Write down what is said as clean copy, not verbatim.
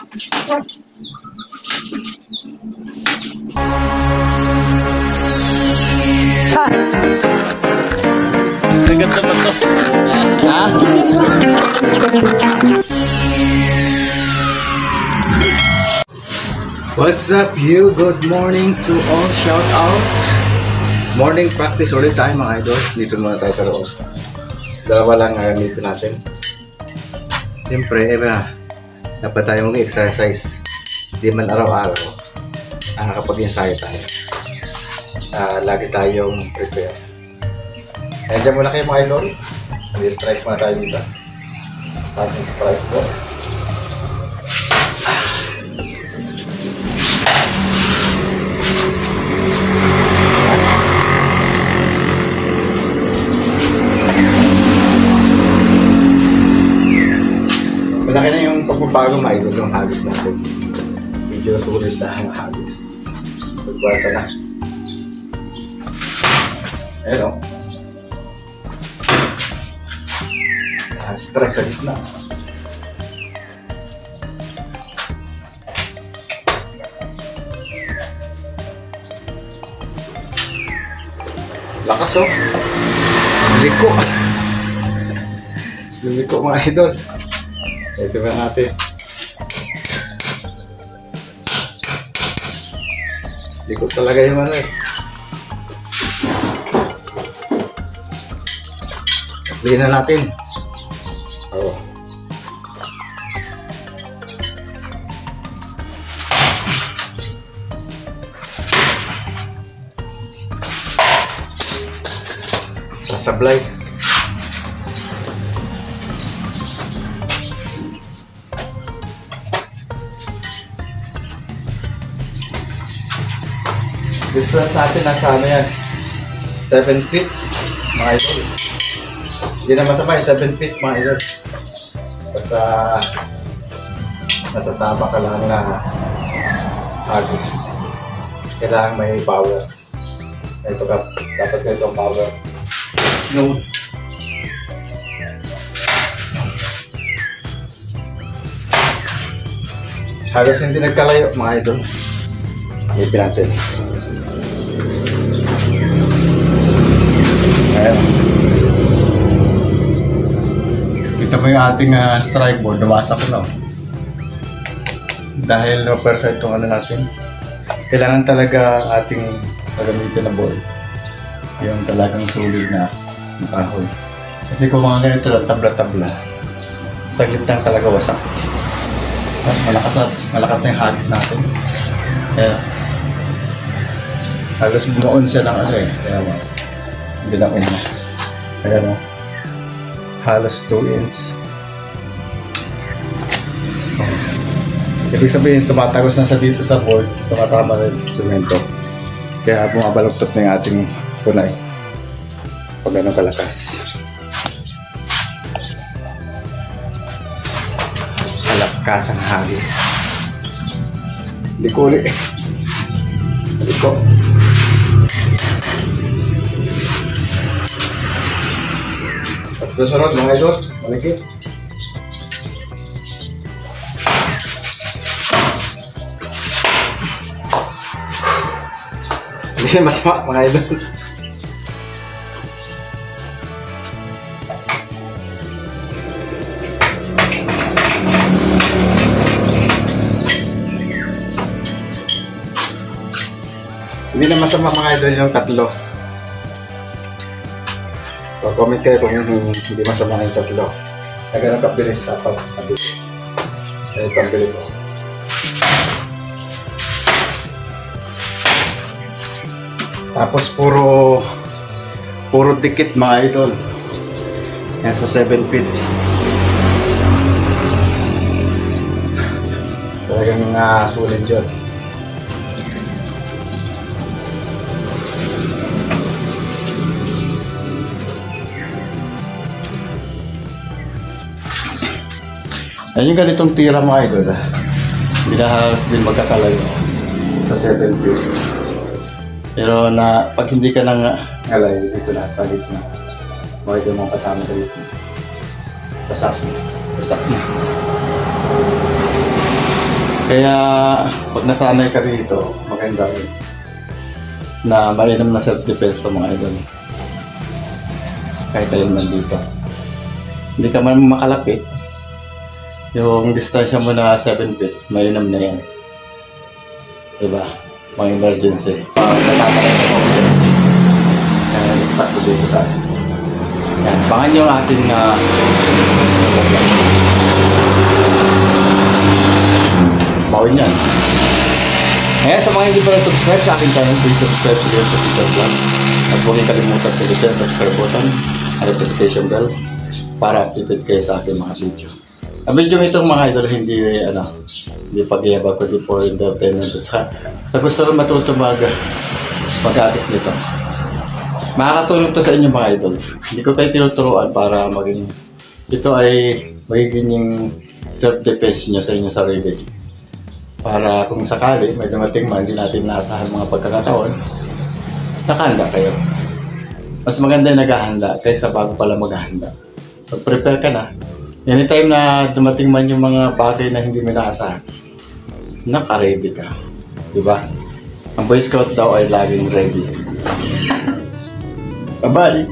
Agad naman to. Ha? What's up you? Good morning to all. Shout out. Morning practice ulit tayo mga idol. Dito muna tayo sa loob. Dalawa lang dito natin. Siyempre, dapat tayo mag-exercise. Di man araw-araw. Nakakapag-ensayo tayo. Lagi tayong prepare. Nandiyan muna kayo mga idol. Strike muna tayo dito. Starting strike po. Malaki na yung pagbabago mga idol yung hagis natin. Medyo sulit na yung hagis. Pagbuwasa na. Ayan o. Strike sa gitna. Lakas o. Liko. Liko mga idol. Simulan natin. Likot talaga yung ano eh. Bigyan na natin. Oo. Sasablay. Distance natin nasa ano yan 7 feet mga idol. Hindi na masama yung 7 feet mga idol. Basta nasa tama ka lang na hagis. Kailangan may power. Ito ka, dapat ka itong power. No. Hagis hindi nagkalayo mga idol. Ipin natin. Ayan. Ito mo yung ating strike board. Nawasak ko na. Dahil no-persa itong ano natin. Kailangan talaga ating gagamitin na board. Yung talagang solid na kahoy. Kasi kung mga ganito lang, tabla-tabla, saglit lang talaga wasak. Malakas na yung hagis natin. Ayan. Halos bumaon siya ng ano eh. Kaya mo. Bilangin na. Ayan o. Halos 2 inch. Ibig sabihin, tumatagos na siya dito sa board. Tumatama na sa semento. Kaya bumabalagtot na yung ating punay. Pag ganun kalakas. Kalakas ang hagis. Likuli. Liko. Susunod mga idol, malikit. Hindi masama mga idol. Hindi na masama mga idol yung tatlo. Comment kayo kung hindi masama na yung tatlo. Nagano'ng kabilis dapat. Kabilis. Ganito ang bilis o. Tapos puro dikit mga idol. Yan sa 7 feet. Talagang sulit yun. Yan yung ganitong tira mga idol. Hindi na halos din magkakalayo sa 7 feet. Pero pag hindi ka nang alay, dito na, sa gitna. Mga idol mga kasama sa gitna. Basak na. Kaya pag nasanay ka dito, maganda rin na mainam na self-defense ng mga idol. Kahit ayun man dito. Hindi ka man makalapit. Yung distansya mo na 7 feet, mainam na yan. Diba? Mga emergency. Natatalay na ako dyan. Kaya exacto dito sa akin. Yan, pangan yung ating bawin yan. Kaya sa mga hindi pa na-subscribe sa aking channel, please subscribe sa Leon Official Vlog. At huwag kalimutan pilitin ang subscribe button at notification bell para updated kayo sa aking mga video. Ang video itong mga idol hindi pag-iabag kundi for entertainment at sa gusto rin matuto mag-atis nito. Makakatulong to sa inyo mga idol. Hindi ko kayo tinuturuan para maging ito ay magiging yung self-defense nyo sa inyong sarili. Para kung sakali may dumating man, hindi natin naasahan mga pagkakataon, nakahanda kayo. Mas maganda yung naghahanda kaysa bago pala maghahanda. Pag-prepare ka na. Anytime na dumating man yung mga bagay na hindi mo naasahan, naka-ready ka. Diba? Ang Boy Scout daw ay laging ready. Bye-bye!